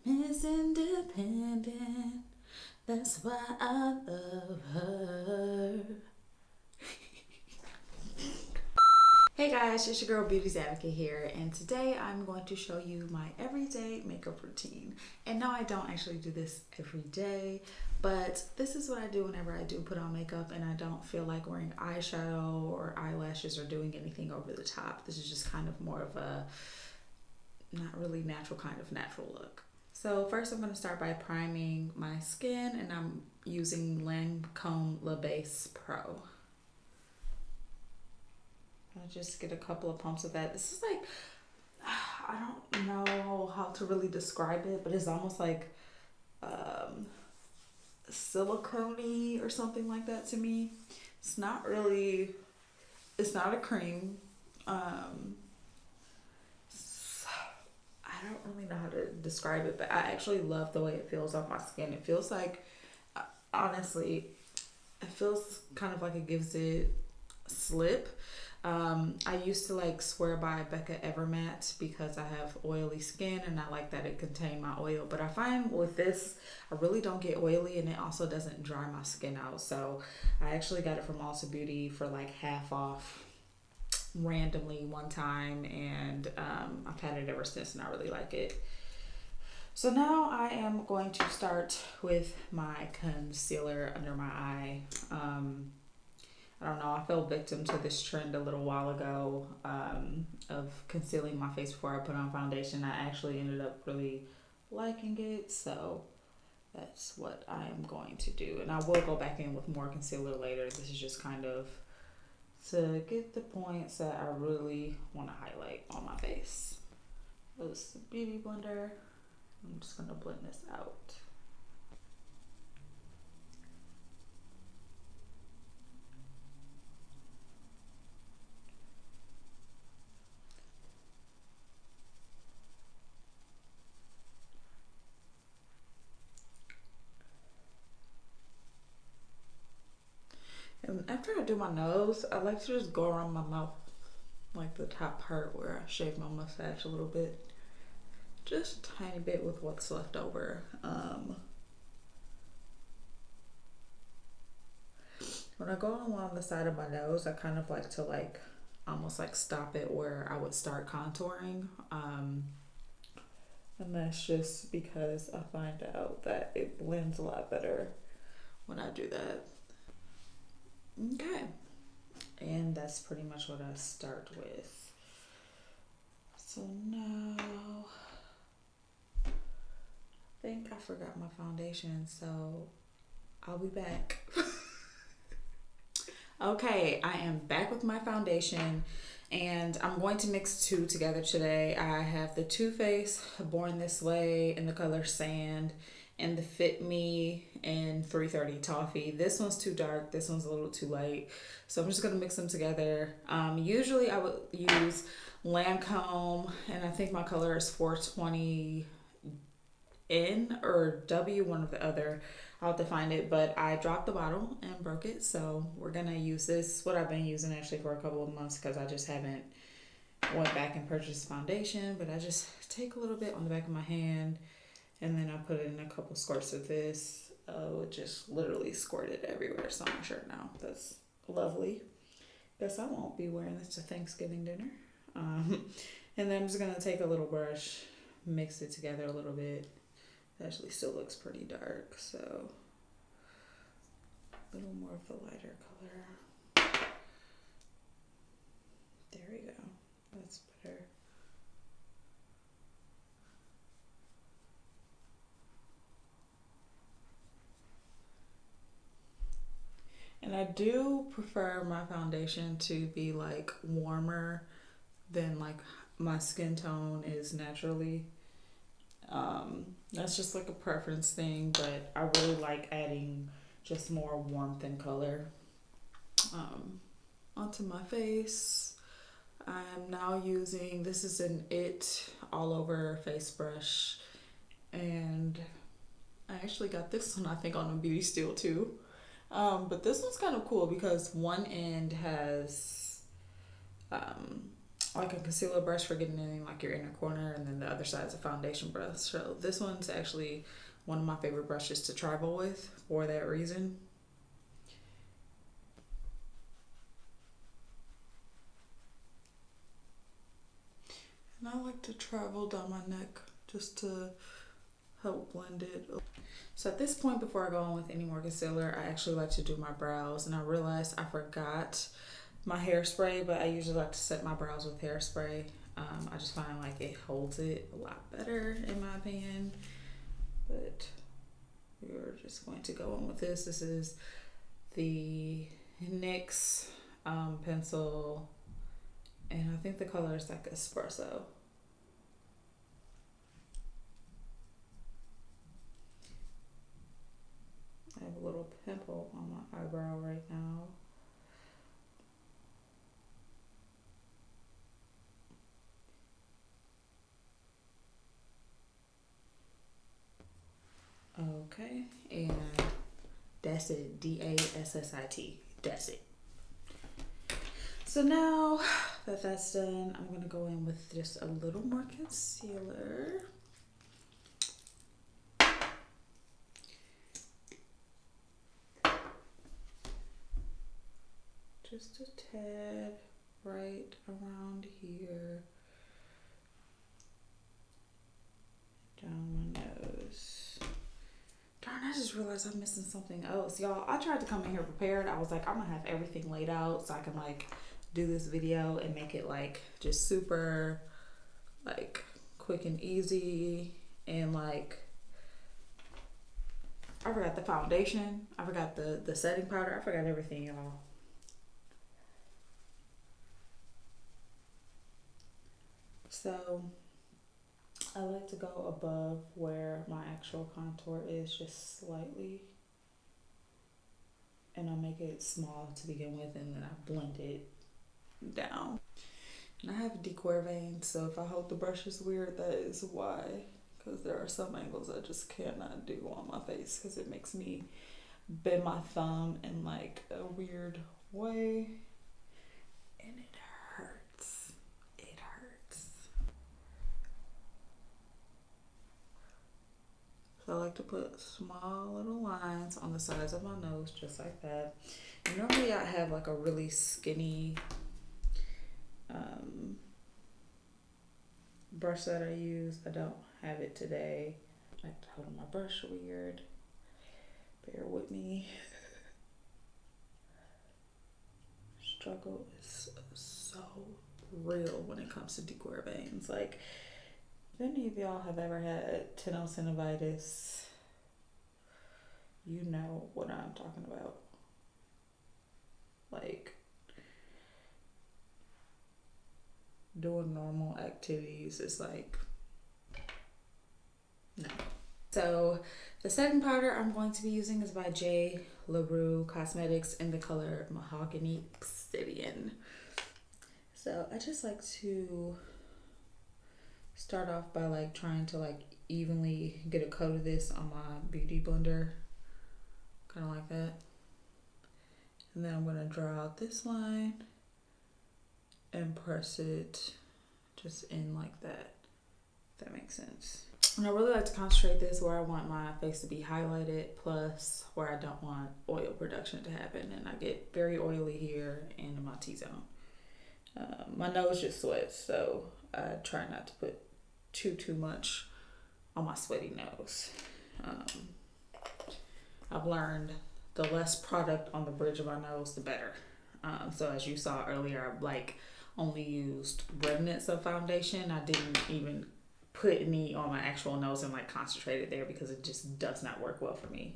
Miss Independent. That's why I love her. Hey guys, it's your girl Beauty's Advocate here, and today I'm going to show you my everyday makeup routine. And no, I don't actually do this every day, but this is what I do whenever I do put on makeup and I don't feel like wearing eyeshadow or eyelashes or doing anything over the top. This is just kind of more of a not really natural kind of natural look. So first I'm going to start by priming my skin, and I'm using Lancome La Base Pro. I just get a couple of pumps of that. This is like, I don't know how to really describe it, but it's almost like silicone-y or something like that to me. It's not really, it's not a cream. I don't really know how to describe it, but I actually love the way it feels on my skin. It feels like, honestly, it feels kind of like it gives it slip. I used to like swear by Becca Evermatte because I have oily skin and I like that it contained my oil. But I find with this, I really don't get oily, and it also doesn't dry my skin out. So I actually got it from Ulta Beauty for like half off randomly one time, and I've had it ever since and I really like it. So now I am going to start with my concealer under my eye. I don't know, I fell victim to this trend a little while ago of concealing my face before I put on foundation. I actually ended up really liking it, so that's what I am going to do. And I will go back in with more concealer later. This is just kind of to get the points that I really want to highlight on my face. This beauty blender. I'm just going to blend this out. And after I do my nose, I like to just go around my mouth, like the top part where I shave my mustache a little bit. Just a tiny bit with what's left over. When I go along the side of my nose, I kind of like to like almost like stop it where I would start contouring. And that's just because I find out that it blends a lot better when I do that. Okay. And that's pretty much what I start with. So now, I think I forgot my foundation, so I'll be back. Okay, I am back with my foundation, and I'm going to mix two together today. I have the Too Faced Born This Way in the color Sand, and the Fit Me in 330 Toffee. This one's too dark, this one's a little too light, so I'm just gonna mix them together. Usually I would use Lancome, and I think my color is 420 N or W, one of the other. I'll have to find it, but I dropped the bottle and broke it, so we're gonna use this, what I've been using actually for a couple of months, because I just haven't went back and purchased foundation. But I just take a little bit on the back of my hand, and then I put in a couple squirts of this. It just literally squirted everywhere. It's on my shirt now. That's lovely. Guess I won't be wearing this to Thanksgiving dinner. And then I'm just gonna take a little brush, mix it together a little bit. It actually still looks pretty dark, so a little more of the lighter color. There we go. That's better. And I do prefer my foundation to be like warmer than like my skin tone is naturally. That's just like a preference thing, but I really like adding just more warmth and color onto my face. I'm now using, this is an It All Over face brush, and I actually got this one I think on a beauty steal too. But this one's kind of cool because one end has like a concealer brush for getting in like your inner corner, and then the other side is a foundation brush. So this one's actually one of my favorite brushes to travel with for that reason. And I like to travel down my neck just to help blend it. So at this point, before I go on with any more concealer, I actually like to do my brows, and I realized I forgot my hairspray, but I usually like to set my brows with hairspray. I just find like it holds it a lot better in my opinion. But we're just going to go on with this. This is the NYX pencil, and I think the color is like espresso. I have a little pimple on my eyebrow right now. Okay, and that's it. DASSIT. That's it. So now that that's done, I'm gonna go in with just a little more concealer. Just a tad right around here. Down my nose. Darn, I just realized I'm missing something else. Y'all, I tried to come in here prepared. I was like, I'm gonna have everything laid out so I can like do this video and make it like just super like quick and easy. And like, I forgot the foundation. I forgot the setting powder. I forgot everything, y'all. So I like to go above where my actual contour is, just slightly, and I make it small to begin with, and then I blend it down. And I have decor veins, so if I hold the brush is weird, that is why, because there are some angles I just cannot do on my face because it makes me bend my thumb in like a weird way, and it hurts. It hurts. So I like to put small little lines on the sides of my nose, just like that. And normally I have like a really skinny brush that I use. I don't have it today. I like to hold my brush weird. Bear with me. Struggle is so real when it comes to decor veins. Like, if any of y'all have ever had tenosynovitis, you know what I'm talking about. Like, doing normal activities is like, no. So the setting powder I'm going to be using is by J. LaRue Cosmetics in the color Mahogany Obsidian. So I just like to start off by like trying to like evenly get a coat of this on my beauty blender, kind of like that. And then I'm going to draw out this line and press it just in like that, if that makes sense. And I really like to concentrate this where I want my face to be highlighted, plus where I don't want oil production to happen. And I get very oily here and in my T-zone. My nose just sweats, so I try not to put too much on my sweaty nose. I've learned the less product on the bridge of my nose, the better. So as you saw earlier, I like only used remnants of foundation. I didn't even put any on my actual nose and like concentrate it there because it just does not work well for me.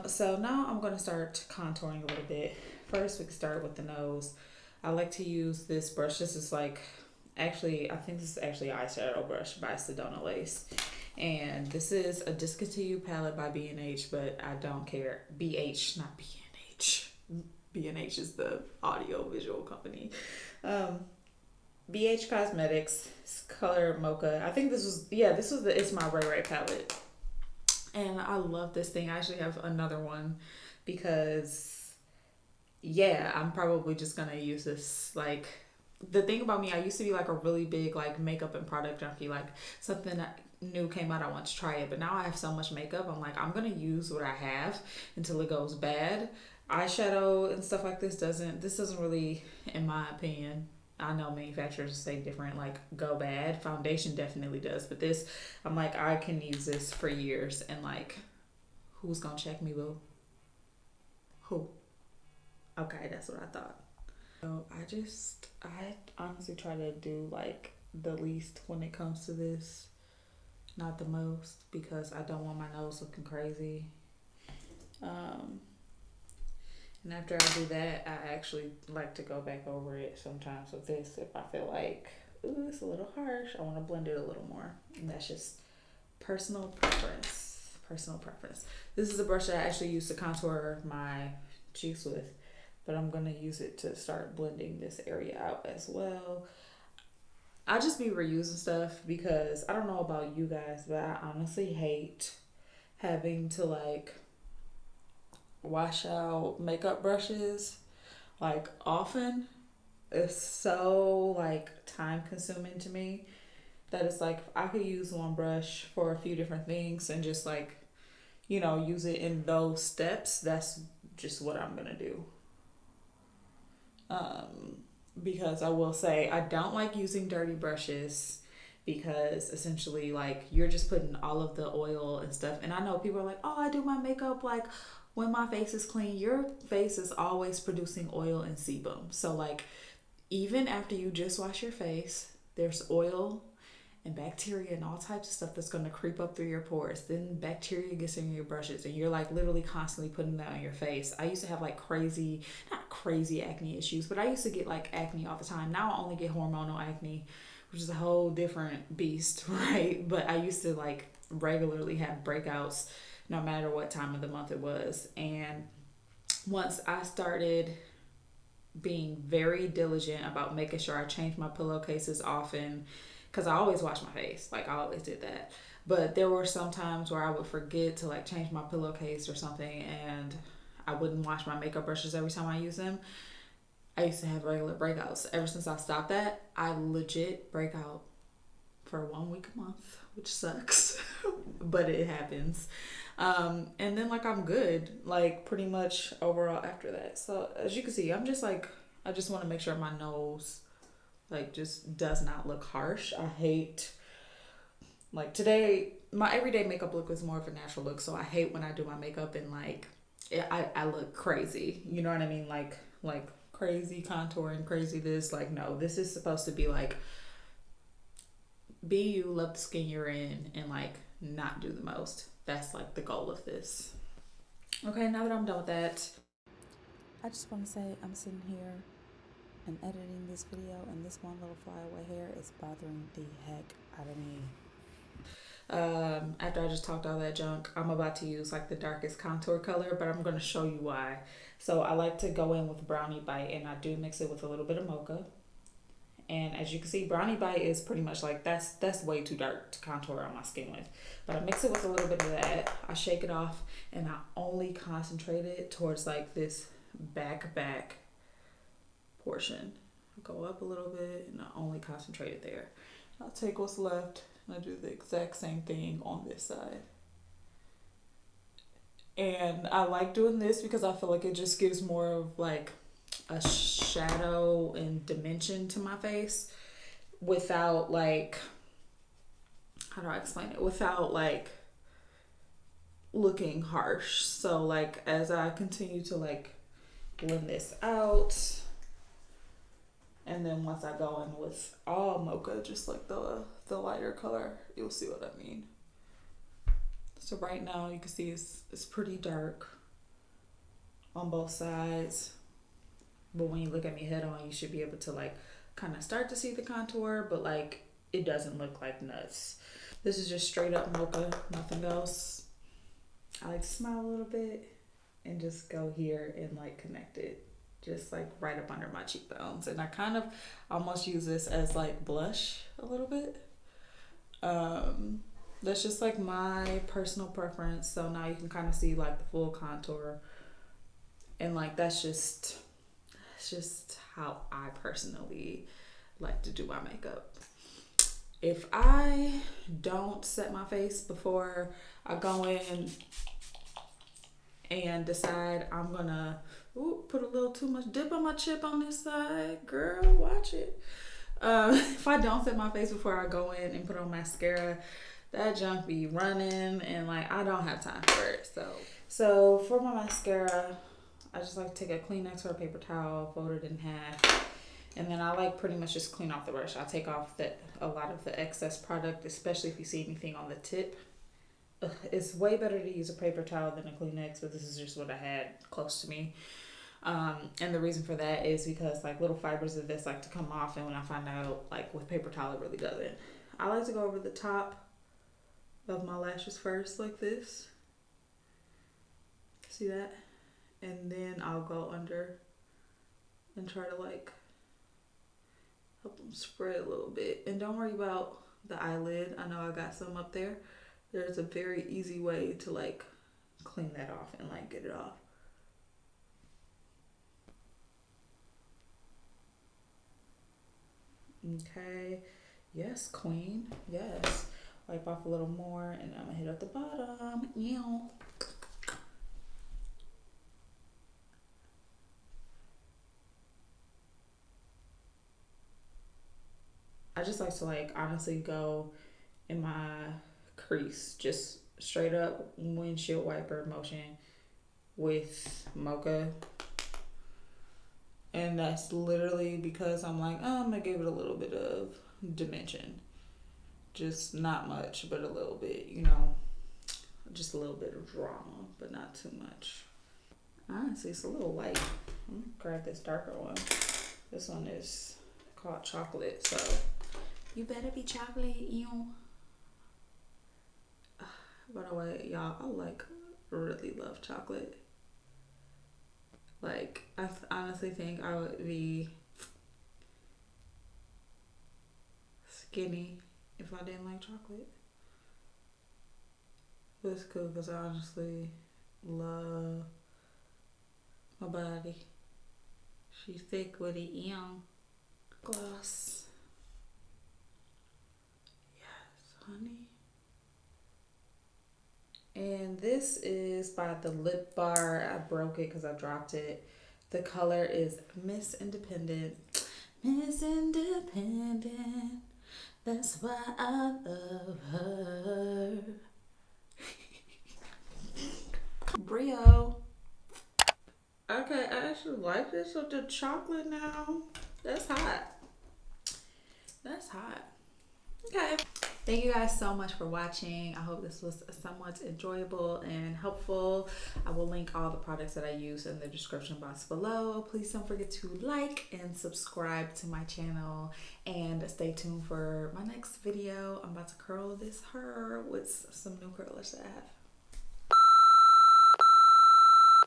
So now I'm going to start contouring a little bit. First, we can start with the nose. I like to use this brush. This is like, actually, I think this is actually an eyeshadow brush by Sedona Lace. And this is a discontinued palette by B&H, but I don't care. BH, not B&H. B&H is the audio visual company. BH Cosmetics, color Mocha. I think this was the It's My Ray Ray palette. And I love this thing. I actually have another one because, yeah, I'm probably just going to use this like the thing about me, I used to be like a really big like makeup and product junkie. Like something that new came out, I want to try it. But now I have so much makeup, I'm like, I'm gonna use what I have until it goes bad. Eyeshadow and stuff like this doesn't really, in my opinion, I know manufacturers say different, like go bad. Foundation definitely does, but this, I'm like, I can use this for years, and like, who's gonna check me, boo? Who? Okay, that's what I thought. So I honestly try to do like the least when it comes to this, not the most, because I don't want my nose looking crazy. Um, and after I do that, I actually like to go back over it sometimes with this if I feel like, ooh, it's a little harsh. I want to blend it a little more. And that's just personal preference. Personal preference. This is a brush that I actually use to contour my cheeks with, but I'm going to use it to start blending this area out as well. I just be reusing stuff because I don't know about you guys, but I honestly hate having to like wash out makeup brushes like often. It's so like time consuming to me that it's like I could use one brush for a few different things and just like, use it in those steps. That's just what I'm gonna do. Um, because I will say I don't like using dirty brushes because essentially like you're just putting all of the oil and stuff. And I know people are like, oh, I do my makeup like when my face is clean. Your face is always producing oil and sebum. So like even after you just wash your face, there's oil and bacteria and all types of stuff that's going to creep up through your pores. Then bacteria gets in your brushes and you're like literally constantly putting that on your face. I used to have like not crazy acne issues, but I used to get like acne all the time. Now I only get hormonal acne, which is a whole different beast, right? But I used to like regularly have breakouts no matter what time of the month it was. And once I started being very diligent about making sure I change my pillowcases often, because I always wash my face, like I always did that, but there were some times where I would forget to like change my pillowcase or something, and I wouldn't wash my makeup brushes every time I use them. I used to have regular breakouts. Ever since I stopped that, I legit break out for 1 week a month, which sucks, but it happens. And then like I'm good, like pretty much overall after that. So as you can see, I'm just like, I just want to make sure my nose like just does not look harsh. I hate, like today, my everyday makeup look was more of a natural look. So I hate when I do my makeup and like, I look crazy. You know what I mean? Like crazy contouring, crazy this. Like, no, this is supposed to be like, be you, love the skin you're in, and like not do the most. That's like the goal of this. Okay, now that I'm done with that, I just want to say I'm sitting here and editing this video, and this one little flyaway hair is bothering the heck out of me. After I just talked all that junk, I'm about to use like the darkest contour color, but I'm going to show you why. So I like to go in with Brownie Bite, and I do mix it with a little bit of mocha. And as you can see, Brownie Bite is pretty much like, that's way too dark to contour on my skin with. But I mix it with a little bit of that. I shake it off, and I only concentrate it towards like this back portion. Go up a little bit, and I only concentrate it there. I'll take what's left, and I do the exact same thing on this side. And I like doing this because I feel like it just gives more of like a shadow and dimension to my face without like, how do I explain it? Without like looking harsh. So like as I continue to like blend this out, and then once I go in with all mocha, just like the lighter color, you'll see what I mean. So right now you can see it's pretty dark on both sides. But when you look at me head on, you should be able to like kind of start to see the contour, but like it doesn't look like nuts. This is just straight up mocha, nothing else. I like to smile a little bit and just go here and like connect it just like right up under my cheekbones. And I kind of almost use this as like blush a little bit. That's just like my personal preference. So now you can kind of see like the full contour, and like that's just how I personally like to do my makeup. If I don't set my face before I go in and decide I'm gonna put a little too much dip on my chip on this side, girl, watch it. If I don't set my face before I go in and put on mascara, that junk be running and like I don't have time for it. So for my mascara, I just like to take a Kleenex or a paper towel, fold it in half, and then I like pretty much just clean off the brush. I take off a lot of the excess product, especially if you see anything on the tip. It's way better to use a paper towel than a Kleenex, but this is just what I had close to me. And the reason for that is because like little fibers of this like to come off, and when I find out like with paper towel it really doesn't. I like to go over the top of my lashes first like this. See that? And then I'll go under and try to like help them spread a little bit. And don't worry about the eyelid. I know I got some up there. There's a very easy way to like clean that off and like get it off. Okay. Yes, queen. Yes. Wipe off a little more and I'm gonna hit at the bottom. Ew. I just like to like honestly go in my crease, just straight up windshield wiper motion with mocha. And that's literally because I'm like, oh, I'm gonna give it a little bit of dimension. Just not much, but a little bit, you know, just a little bit of drama, but not too much. Honestly, it's a little light. I'm gonna grab this darker one. This one is called chocolate, so you better be chocolate, you. By the way, y'all, I like really love chocolate. Like, I honestly think I would be skinny if I didn't like chocolate. But it's cool because I honestly love my body. She's thick with it, young. Gloss. Yes, honey. And this is by the Lip Bar. I broke it because I dropped it. The color is Miss Independent. Miss Independent. That's why I love her. Brio. Okay, I actually like this with the chocolate now. That's hot. That's hot. Okay. Thank you guys so much for watching. I hope this was somewhat enjoyable and helpful. I will link all the products that I use in the description box below. Please don't forget to like and subscribe to my channel and stay tuned for my next video. I'm about to curl this hair with some new curlers that I have.